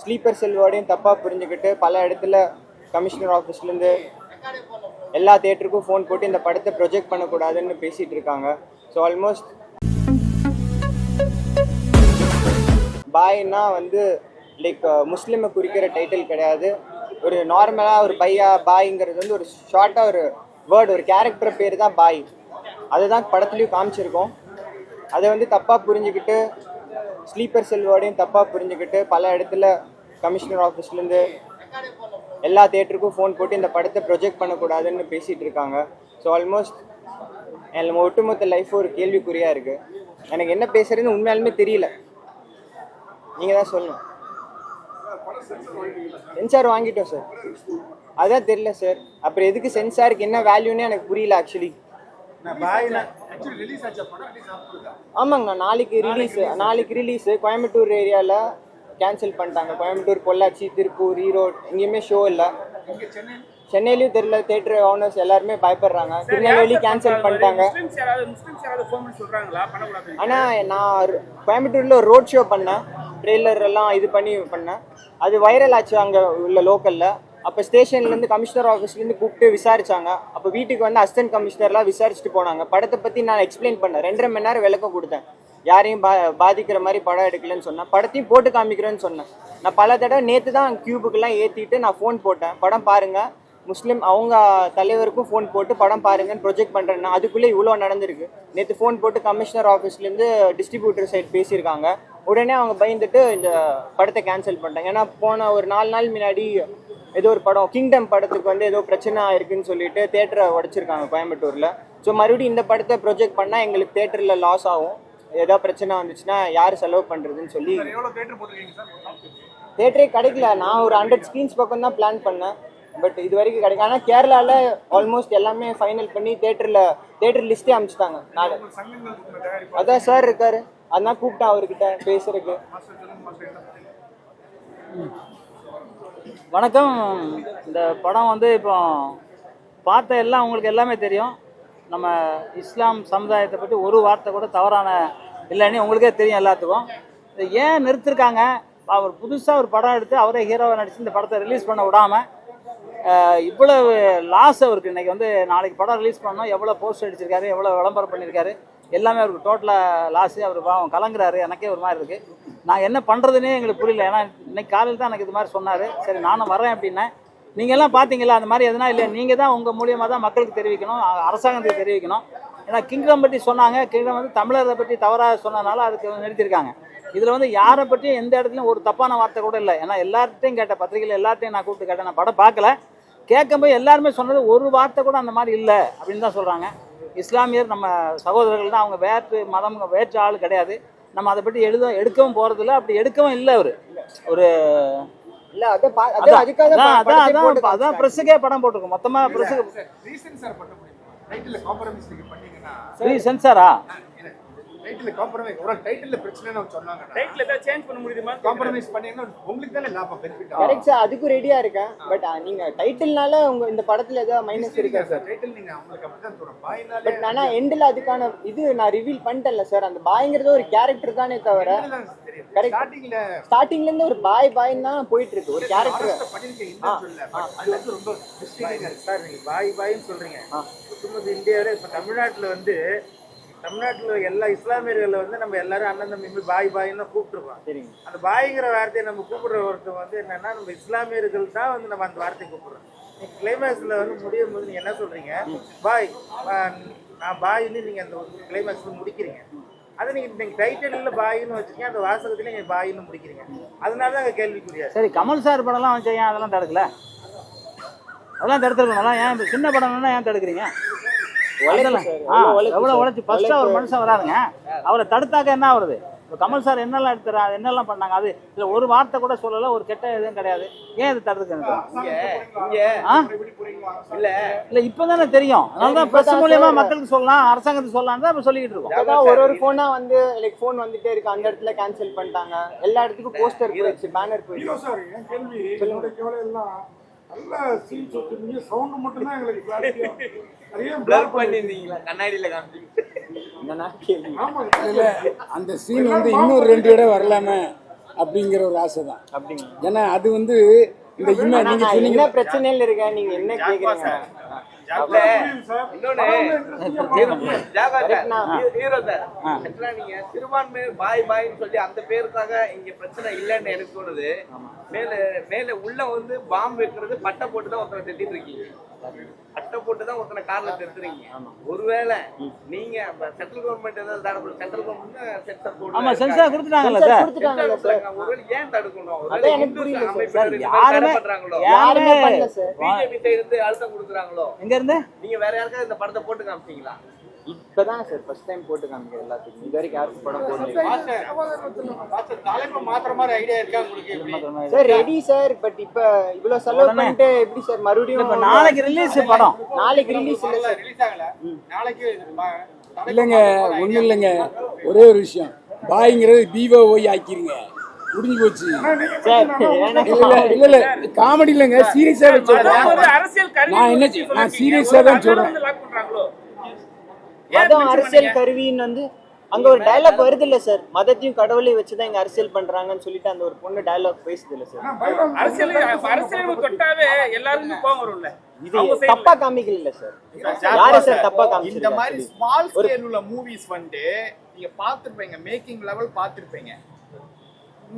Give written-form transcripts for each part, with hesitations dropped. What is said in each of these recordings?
Sleeper செல் வேர்டையும் தப்பாக புரிஞ்சுக்கிட்டு பல இடத்துல கமிஷனர் ஆஃபீஸ்லேருந்து எல்லா தியேட்டருக்கும் ஃபோன் போட்டு இந்த படத்தை ப்ரொஜெக்ட் பண்ணக்கூடாதுன்னு பேசிகிட்டு இருக்காங்க. ஸோ ஆல்மோஸ்ட் பாய்னா லைக் முஸ்லீமை குறிக்கிற டைட்டில் கிடையாது. ஒரு நார்மலாக ஒரு பையா பாய்ங்கிறது ஒரு ஷார்ட்டாக ஒரு வேர்டு, ஒரு கேரக்டர் பேர் தான் பாய். அதுதான் படத்துலையும் காமிச்சிருக்கோம். அதை தப்பாக புரிஞ்சுக்கிட்டு ஸ்லீப்பர் செல் வேர்டையும் தப்பாக புரிஞ்சுக்கிட்டு பல இடத்துல கமிஷனர் ஆஃபீஸ்லேருந்து எல்லா தியேட்டருக்கும் ஃபோன் போட்டு இந்த படத்தை ப்ரொஜெக்ட் பண்ணக்கூடாதுன்னு பேசிகிட்டு இருக்காங்க. ஸோ ஆல்மோஸ்ட் நம்ம ஒட்டுமொத்த லைஃப் ஒரு கேள்விக்குறியாக இருக்குது. எனக்கு என்ன பேசுகிறதுன்னு உண்மையாலுமே தெரியல. நீங்கள் தான் சொல்லணும். சென்சார் வாங்கிட்டோம் சார். அதான் தெரியல சார். அப்புறம் எதுக்கு சென்சாருக்கு என்ன வேல்யூன்னு எனக்கு புரியல ஆக்சுவலி. ஆமாங்கண்ணா, நாளைக்கு ரிலீஸு கோயம்புத்தூர் ஏரியாவில் கேன்சல் பண்ணிட்டாங்க. கோயம்புத்தூர், பொள்ளாச்சி, திருப்பூர், ஈரோடு எங்கேயுமே ஷோ இல்லை. சென்னையிலையும் தெரியல. தேட்டர் ஓனர்ஸ் எல்லாருமே பயப்படுறாங்க. திருநெல்வேலி கேன்சல் பண்ணிட்டாங்க. ஆனால் நான் கோயம்புத்தூரில் ஒரு ரோட் ஷோ பண்ணேன். ட்ரெய்லர் எல்லாம் இது பண்ணேன். அது வைரல் ஆச்சு அங்கே உள்ள லோக்கலில். அப்போ ஸ்டேஷன்லேருந்து கமிஷனர் ஆஃபீஸ்லேருந்து கூப்பிட்டு விசாரிச்சாங்க. அப்போ வீட்டுக்கு அசிஸ்டன்ட் கமிஷனர்லாம் விசாரிச்சுட்டு போனாங்க. படத்தை பற்றி நான் எக்ஸ்பிளைன் பண்ணேன். 2.5 மணி நேரம் விளக்கம் கொடுத்தேன். யாரையும் பாதிக்கிற மாதிரி படம் எடுக்கலன்னு சொன்னேன். படத்தையும் போட்டு காமிக்கிறேன்னு சொன்னேன். நான் பல தடவை நேற்று தான் கியூபுக்கெல்லாம் ஏற்றிட்டு நான் ஃபோன் போட்டேன். படம் பாருங்கள், முஸ்லீம் அவங்க தலைவருக்கும் ஃபோன் போட்டு படம் பாருங்கன்னு ப்ரொஜெக்ட் பண்ணுறேன்னா அதுக்குள்ளே இவ்வளோ நடந்திருக்கு. நேற்று ஃபோன் போட்டு கமிஷனர் ஆஃபீஸ்லேருந்து டிஸ்ட்ரிபியூட்டர் சைட் பேசியிருக்காங்க. உடனே அவங்க பயந்துட்டு இந்த படத்தை கேன்சல் பண்ணிட்டாங்க. ஏன்னா போன ஒரு 4 நாள் முன்னாடி ஏதோ ஒரு படம் கிங்டம் படத்துக்கு ஏதோ பிரச்சனை ஆயிருக்குன்னு சொல்லிட்டு தேட்டரை உடைச்சிருக்காங்க கோயம்புத்தூரில். ஸோ மறுபடியும் இந்த படத்தை ப்ரொஜெக்ட் பண்ணால் எங்களுக்கு தேட்டரில் லாஸ் ஆகும். ஏதோ பிரச்சனை வந்துச்சுன்னா யார் செலவு பண்ணுறதுன்னு சொல்லி தேட்டரே கிடைக்கல. நான் ஒரு 100 ஸ்க்ரீன்ஸ் பக்கம் தான் பிளான் பண்ணேன். பட் இது வரைக்கும் கிடைக்கும். ஆனால் கேரளாவில் ஆல்மோஸ்ட் எல்லாமே ஃபைனல் பண்ணி தேட்டர் லிஸ்ட்டே அனுப்பிச்சிட்டாங்க. அதான் சார் இருக்காரு, அதான் கூப்பிட்டேன் அவர்கிட்ட பேசுறதுக்கு. வணக்கம். இந்த படம் இப்போ பார்த்த எல்லாம் உங்களுக்கு எல்லாமே தெரியும். நம்ம இஸ்லாம் சமுதாயத்தை பற்றி ஒரு வார்த்தை கூட தவறான இல்லைன்னு உங்களுக்கே தெரியும் எல்லாத்துக்கும். இதை ஏன் நிறுத்திருக்காங்க? அவர் புதுசாக ஒரு படம் எடுத்து அவரே ஹீரோவை நடித்து இந்த படத்தை ரிலீஸ் பண்ண விடாமல் இவ்வளவு லாஸ் அவருக்கு. இன்றைக்கி நாளைக்கு படம் ரிலீஸ் பண்ணோம், எவ்வளோ போஸ்ட் அடிச்சிருக்காரு, எவ்வளோ விளம்பரம் பண்ணியிருக்காரு, எல்லாமே அவருக்கு டோட்டலாக லாஸு. அவர் பாவம் கலங்குறாரு. எனக்கே ஒரு மாதிரி இருக்குது. நான் என்ன பண்ணுறதுனே எங்களுக்கு புரியல. ஏன்னா இன்னைக்கு காலையில் தான் எனக்கு இது மாதிரி சொன்னார். சரி நானும் வரேன் அப்படின்னேன். நீங்கள் எல்லாம் பார்த்தீங்களா அந்த மாதிரி எதுனா? இல்லை, நீங்கள் தான் உங்கள் மூலியமாக தான் மக்களுக்கு தெரிவிக்கணும், அரசாங்கத்துக்கு தெரிவிக்கணும். ஏன்னா கிங்டம் பற்றி சொன்னாங்க. கிங்டம் தமிழரை பற்றி தவறாக சொன்னதுனால அதுக்கு நிறுத்தியிருக்காங்க. இதில் யாரை பற்றியும் எந்த இடத்துலையும் ஒரு தப்பான வார்த்தை கூட இல்லை. ஏன்னா எல்லார்ட்டையும் கேட்ட பத்திரிகையில் எல்லார்ட்டையும் நான் கூப்பிட்டு கேட்டேன். நான் படம் பார்க்கல. கேட்கும்போது எல்லாருமே சொன்னது ஒரு வார்த்தை கூட அந்த மாதிரி இல்லை அப்படின்னு தான் சொல்கிறாங்க. இஸ்லாமியர் நம்ம சகோதரர்கள் தான். அவங்க வேற்று மதம் வேற்று ஆள் கிடையாது. நம்ம அதை பற்றி எடுக்கவும் போகிறதில்ல. அப்படி எடுக்கவும் இல்லை. ஒரு இல்லை அதான் ப்ரெஸ்ஸுக்கே படம் போட்டிருக்கோம். மொத்தமாக ப்ரெஸ்ஸுக்கு சென்சாரா டைட்டில் காம்ப்ரமைஸ் ஒரு டைட்டில்ல பிரச்சனைன்னு சொன்னாங்க. டைட்டில் ஏதாவது சேஞ்ச் பண்ண முடியுமா? காம்ப்ரமைஸ் பண்ணீங்கன்னா உங்களுக்கு தானே லாபம், பெனிஃபிட். கரெக்ட் சார், அதுக்கு ரெடியா இருக்கேன். பட் நீங்க டைட்டில்னால உங்க இந்த படத்துல ஏதாவது மைனஸ் இருக்கா சார்? டைட்டில் நீங்க உங்களுக்கு அப்படி தான் சொல்றேன். பாய்னால பட் ஆனா எண்ட்ல அதுக்கான இது நான் ரிவீல் பண்ணிட்டேன்ல சார். அந்த பாய்ங்கிறது ஒரு கேரக்டர் தானே தவிர கரெக்ட் ஸ்டார்டிங்ல இருந்து ஒரு பாய்ன்னு தான் போயிட்டு இருக்கு. ஒரு கேரக்டர் பண்ணிருக்கீங்க சொல்ல. அது ரொம்ப மிஸ்டேக்கா இருக்கு சார். நீங்க பாய்ன்னு சொல்றீங்க. ஒட்டுமொத்த இந்தியாவில இப்ப தமிழ்நாட்டில் எல்லா இஸ்லாமியர்களை நம்ம எல்லாரும் அண்ணன் தம்பி பாய்ன்னு கூப்பிட்டுருக்கோம். சரிங்க. அந்த பாய்ங்கிற வார்த்தையை நம்ம கூப்பிடுற ஒருத்தர் என்னன்னா நம்ம இஸ்லாமியர்கள் தான் நம்ம அந்த வார்த்தையை கூப்பிடுறோம். நீங்கள் கிளைமேக்ஸில் முடியும் போது நீங்கள் என்ன சொல்கிறீங்க? பாய், நான் பாயின்னு நீங்கள் அந்த கிளைமேக்ஸில் முடிக்கிறீங்க. அதை நீங்கள் டைட்டிலில் பாயின்னு வச்சுருக்கீங்க, அந்த வாசகத்தில் நீங்கள் பாயின்னு முடிக்கிறீங்க. அதனால தான் அங்கே கேள்விக்குரியா. சரி, கமல் சார் படம்லாம் வச்சு ஏன் அதெல்லாம் தடுக்கல? அதெல்லாம் தடுத்துருக்கோம். ஏன் சின்ன படம்னா ஏன் தடுக்கிறீங்க? எவ்வளவு உழைச்சி ஃபர்ஸ்ட் ஒரு மனுஷன் வராதுங்க. அவரை தடுத்தாக்க என்ன ஆகுறது? இப்போ கமல் சார் என்னெல்லாம் எடுத்துறாரு, என்னெல்லாம் பண்ணாங்க, அது இதுல ஒரு வார்த்தை கூட சொல்லல, ஒரு கெட்ட எதுவும் கிடையாது. ஏன் இது தடுத்துக்க? இல்ல இப்பதானே தெரியும். அதனாலதான் பிரஸ் மூலியமா மக்களுக்கு சொல்லலாம், அரசாங்கத்துக்கு சொல்லலாம் தான் இப்ப சொல்லிட்டு இருக்கோம். அதான் ஒரு போனா லைக் போன் வந்துட்டே இருக்கு. அந்த இடத்துல கேன்சல் பண்ணிட்டாங்க. எல்லா இடத்துக்கும் போஸ்டர் போயிடுச்சு, பேனர் போயிடுச்சு. நல்ல சீன் சொல்றீங்க, சவுண்ட் மட்டும் தான் எங்களுக்கு கிளாரிட்டியா பிளர் பண்ணிருந்தீங்களா? கண்ணாடியில காமிச்சீங்க. ஆமா, இல்ல அந்த சீன் இன்னும் 2 இடம் வரலாமே. அப்படிங்கிற ஒரு ஆசை தான். அப்படிங்க. ஏன்னா அது வந்து இந்த ஆனா நீங்க நான் சொன்னீங்க என்ன பிரச்சனையில இருக்கேன், நீங்க என்ன கேக்குறீங்க? நீங்க சிறுபான்மை பாய் பாய்ன்னு சொல்லி அந்த பேருக்காக இங்க பிரச்சனை இல்லைன்னு எனக்கு தோணுது. மேல மேல உள்ள வந்து பாம்பு வைக்கிறது பட்டை போட்டுதான் ஒருத்தனை திட்டிட்டு இருக்கீங்க. பட்டை போட்டுதான் ஒருத்தனை கார்ல திருத்துறீங்க. ஒருவேளை நீங்க சென்ட்ரல் கவர்மெண்ட் ஏதாவது தடை சென்ட்ரல் கவர்மெண்ட் சென்சார் போட்டு ஆமா சென்சார் கொடுத்துட்டாங்கல்ல சார். கொடுத்துட்டாங்கல்ல சார். ஒருவேளை ஏன் தடுக்கணும்? அதான் எனக்கு புரியல சார். யாருமே பண்றாங்களோ யாருமே பண்ணல சார். பிஜேபி சைடு இருந்து அழுத்தம் கொடுக்குறாங்களோ? எங்க இருந்து நீங்க வேற யாருக்காவது இந்த படத்தை போட்டு காமிச்சீங்களா? இப்பதான் சார் ஃபர்ஸ்ட் டைம் போட்டு காமிக்கிறேன் எல்லாத்துக்கும். இது வரைக்கும் யாருக்கும் படம் போடல தலைப்பு மாத்திர மாதிரி ஐடியா இருக்கா உங்களுக்கு? சார். Ready sir. பட் இப்ப இவ்வளவு செலவு பண்ணிட்டு எப்படி சார் மறுபடியும் இப்ப நாளைக்கு ரிலீஸ் படம். நாளைக்கு ரிலீஸ் இல்ல சார். ரிலீஸ் ஆகல. நாளைக்கு இல்லைங்க, ஒன்றும் இல்லைங்க. ஒரே ஒரு விஷயம், பாய்ங்கிறது BOY ஆக்கிருங்க, முடிஞ்சு போச்சு. இல்ல இல்ல காமெடி இல்லைங்க, சீரியஸா வச்சிருக்கேன். நான் என்ன நான் சீரியஸா தான் சொல்றேன். மதம் அரசியல் கருவின்னு வந்து அங்க ஒரு டயலாக் வருது இல்ல சார், மதத்தையும் கடவுளையும் வச்சுதான் இங்க அரசியல் பண்றாங்கன்னு சொல்லிட்டு அந்த ஒரு பொண்ணு டயலாக் பேசுது இல்ல சார். அரசியல் தொட்டாவே எல்லாருமே கோவம் வரும்ல. இது தப்பா காமிக்கல இல்ல சார். யாரு சார் தப்பா இந்த காமிச்சிருக்காங்க? மாதிரி ஸ்மால் ஸ்கேல் உள்ள மூவிஸ் வந்து நீங்க பாத்துருப்பீங்க, மேக்கிங் லெவல் பாத்துருப்பீங்க.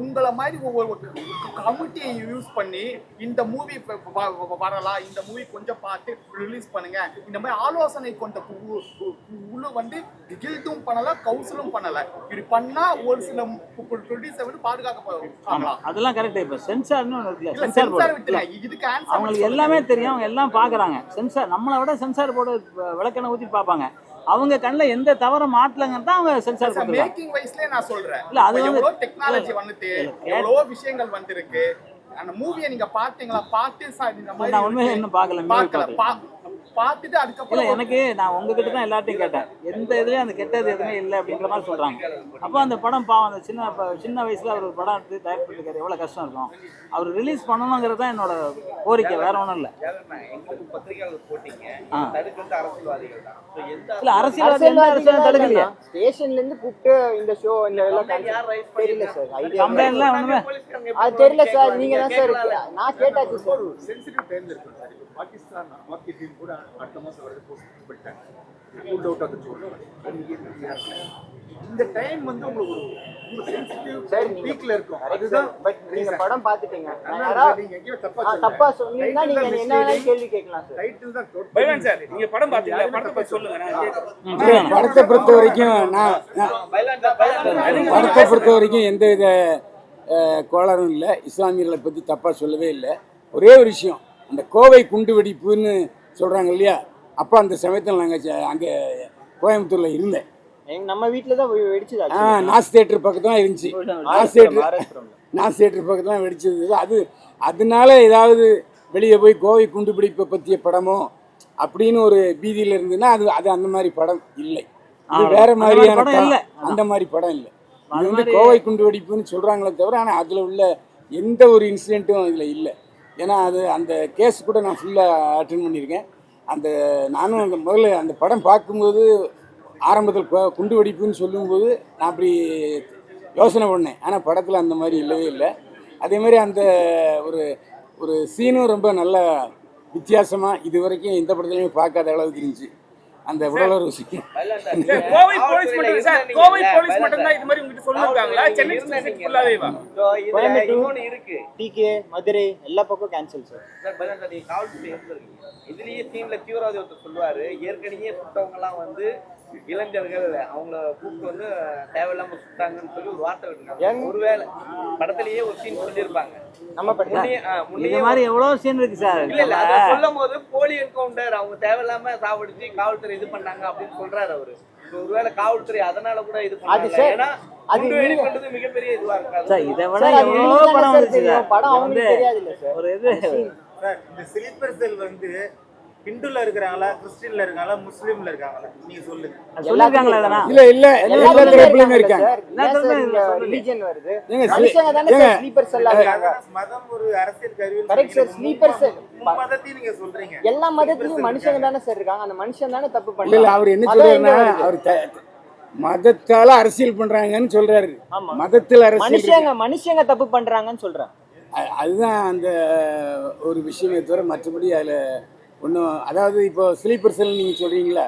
உங்களை மாதிரி ஒவ்வொரு கமிட்டியை யூஸ் பண்ணி இந்த மூவி வரலாம், இந்த மூவி கொஞ்சம் பார்த்து ரிலீஸ் பண்ணுங்க, இந்த மாதிரி ஆலோசனை கொண்ட குழு வந்து கில்டும் பண்ணல, கவுன்சிலும் பண்ணல. இப்படி பண்ணா ஒரு சில ப்ரொடியூசர் வந்து பாதுகாக்கப்படலாம். அதெல்லாம் கரெக்ட். இப்ப சென்சார்னு ஒண்ணு இருக்குல்ல, இல்ல சென்சார் சென்சார் போர்டு. விட்டுருங்க, இதுக்கு ஆன்சர் அவங்களுக்கு எல்லாமே தெரியும், அவங்க எல்லாம் பாக்குறாங்க. சென்சார் நம்மளை விட சென்சார் போர்டு விளக்கெண்ணெய் ஊத்தி பாப்பாங்க. அவங்க கண்ணில் எந்த தவறு மாட்டலங்கன்னு தான் அவங்க சென்சார் கொடுத்துருக்காங்க. மேக்கிங் வைஸ்லயே நான் சொல்றேன். இல்ல அது வந்து எவ்வளவு டெக்னாலஜி வந்துட்டு எவ்வளவோ விஷயங்கள் வந்திருக்கு. அந்த மூவியை நீங்க பாத்தீங்களா? பார்த்து இந்த மாதிரி நான் உண்மையை இன்னும் பார்க்கல. பார்த்துட்டு இல்ல அதுக்கப்புறம் எனக்கு நான் உங்ககிட்ட தான் எல்லாத்தையும் கேட்டேன். எந்த இதுலயும் அந்த கெட்டது எதுவுமே இல்லை அப்படின்ற மாதிரி சொல்றாங்க. அப்போ அந்த படம் பாவம், அந்த சின்ன வயசுல அவர் ஒரு படம் எடுத்து தயார் பண்ணிருக்காரு, எவ்வளவு கஷ்டம் இருக்கும். அவர் ரிலீஸ் பண்ணணுங்கிறது தான் என்னோட கோரிக்கை, வேற ஒன்றும் இல்லை. எங்களுக்கு பத்திரிகையாளர் போட்டீங்க, தடுக்கிறது அரசியல்வாதிகள் தான். இல்ல அரசியல்வாதி எந்த அரசியலும் தடுக்கலையா? ஸ்டேஷன்ல இருந்து கூப்பிட்டு இந்த show இந்த எல்லாம் தெரியல சார். ஐடியா கம்ப்ளைண்ட்லாம் ஒண்ணுமே அது தெரியல சார். நீங்க தான் சார், நான் கேட்டாச்சு சார். சென்சிட்டிவ் டைம்ல இருக்கு சார். பாகிஸ்தான் ஹாக்கி டீம் கூட அடுத்த மாசம் வரது போஸ்ட் பண்ணிட்டாங்க. Ruled out of the tournament. இந்த டைம் வந்து உங்களுக்கு ஒரு சென்சிட்டிவ் சார் பீக்ல இருக்கும். அதுதான் பட் நீங்க படம் பாத்துட்டீங்க. நீங்க எங்கேயோ தப்பா தப்பா சொன்னீங்கன்னா நீங்க என்ன வேணாலும் கேள்வி கேட்கலாம் சார். டைட்டில் தான் பைவான் சார், நீங்க படம் பாத்தீங்களா? படத்தை பத்தி சொல்லுங்க. நான் படத்தை பொறுத்த வரைக்கும் படத்தை பொறுத்த வரைக்கும் எந்த வித கோளாறும் இல்லை. இஸ்லாமியர்களை பற்றி தப்பாக சொல்லவே இல்லை. ஒரே ஒரு விஷயம், அந்த கோவை குண்டு வெடிப்புன்னு சொல்கிறாங்க இல்லையா, அப்போ அந்த சமயத்தில் நாங்கள் அங்கே கோயம்புத்தூரில் இருந்தேன். நம்ம வீட்டுல தான் வெடிச்சது. நாஸ் தியேட்டர் பக்கத்துல தான் இருந்துச்சு. நாஸ் தியேட்டர் பக்கத்துல தான் வெடிச்சது. அதனால ஏதாவது வெளியே போய் கோவை குண்டுபிடிப்பை பற்றிய படமோ அப்படின்னு ஒரு பீதியில் இருந்ததுன்னா அது அந்த மாதிரி படம் இல்லை. இது வேற மாதிரியான அந்த மாதிரி படம் இல்லை. அது வந்து கோவை குண்டு வெடிப்புன்னு சொல்றாங்களே தவிர, ஆனால் அதில் உள்ள எந்த ஒரு இன்சிடென்ட்டும் இதில் இல்லை. ஏன்னா அந்த கேஸ் கூட நான் ஃபுல்லாக அட்டென்ட் பண்ணியிருக்கேன். நானும் அந்த முதல்ல அந்த படம் பார்க்கும்போது ஆரம்பத்தில் குண்டு வெடிப்புன்னு சொல்லும்போது நான் அப்படி யோசனை பண்ணேன். ஆனால் படத்தில் அந்த மாதிரி இல்லவே இல்லை. அதே மாதிரி அந்த ஒரு சீனும் ரொம்ப நல்ல வித்தியாசமாக இது வரைக்கும் எந்த படத்துலையுமே பார்க்காத அளவுக்கு இருந்துச்சு. அந்த உடலுறவு சீன். கோவை போலீஸ் மட்டும் சார், கோவை போலீஸ் மட்டும் தான் இது மாதிரி உங்களுக்கு சொல்லிருக்காங்களா? சென்னை ஃபுல்லாவே வா. இன்னொன்னு இருக்கு, டிகே மதுரை எல்லா பக்கம் கேன்சல் சார். சார் பதில் நீங்க காவல்துறை இருந்திருக்கீங்க. இதுலயே சீன்ல தீவிரவாதி ஒருத்தர் சொல்லுவாரு, ஏற்கனவே சுட்டவங்க எல்லாம் வந்து இளைஞர்கள் அவங்கள கூப்பிட்டு வந்து தேவையில்லாம சுட்டாங்கன்னு சொல்லி ஒரு வார்த்தை விட்டுருக்காங்க. ஒருவேளை படத்திலேயே ஒரு சீன் சொல்லியிருப்பாங்க. நம்ம இந்த மாதிரி எவ்வளவு சீன் இருக்கு சார். இல்ல அத சொல்லும் போது போலி என்கவுண்டர் அவங்க தேவையில்லாம சாவடிச்சு காவல்துறை இது பண்ணாங்க அப்படின்னு சொல்றாரு அவரு. ஒருவேளை காவல்துறை அதனால கூட இது பண்ணாங்க. ஏன்னா அது வெளிப்பட்டது மிகப்பெரிய இதுவா இருக்காது சார். இதை விட எவ்வளவு படம் வந்துச்சு. படம் அவங்களுக்கு தெரியாது இல்ல சார். ஒரு இது சார், இந்த ஸ்லீப்பர் செல் வந்து ஹிந்துல இருக்காங்களா, கிறிஸ்டியன்ல இருக்காங்களா, முஸ்லீம்ல இருக்காங்களா, நீங்க சொல்லுங்க. சொல்லிருக்காங்களா? அதெல்லாம் இல்ல இல்ல எல்லா தரப்புலயுமே இருக்காங்க. ரிலிஜன் வருது. மனுஷங்க தானே சார் ஸ்லீப்பர் செல்லா இருக்காங்க. மதம் ஒரு அரசியல் கருவி. Correct sir. ஸ்லீப்பர் செல் மதத்தையும் நீங்க சொல்றீங்க. எல்லா மதத்திலயும் மனுஷங்க தானே சார் இருக்காங்க. அந்த மனுஷன் தானே தப்பு இல்ல பண்ணல. அவர் என்ன சொல்றாருன்னா, அவர் மதத்தால அரசியல் பண்றாங்கன்னு சொல்றாரு. ஆமா. மதத்தில் அரசியல் இருக்கு. மனுஷங்க தப்பு பண்றாங்கன்னு சொல்றேன். அதுதான் அந்த ஒரு விஷயமே தவிர மற்றபடி அதில் ஒன்றும், அதாவது இப்போ ஸ்லீப்பர் செல் நீங்கள் சொல்கிறீங்களா,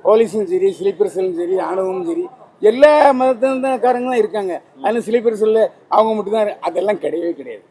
போலீஸும் சரி ஸ்லீப்பர் செல்லும் சரி ஆணவமும் சரி எல்லா மதத்தினக்காரங்களும் இருக்காங்க. அதில் ஸ்லீப்பர் செல்லு அவங்க மட்டும்தான், அதெல்லாம் கிடையவே கிடையாது.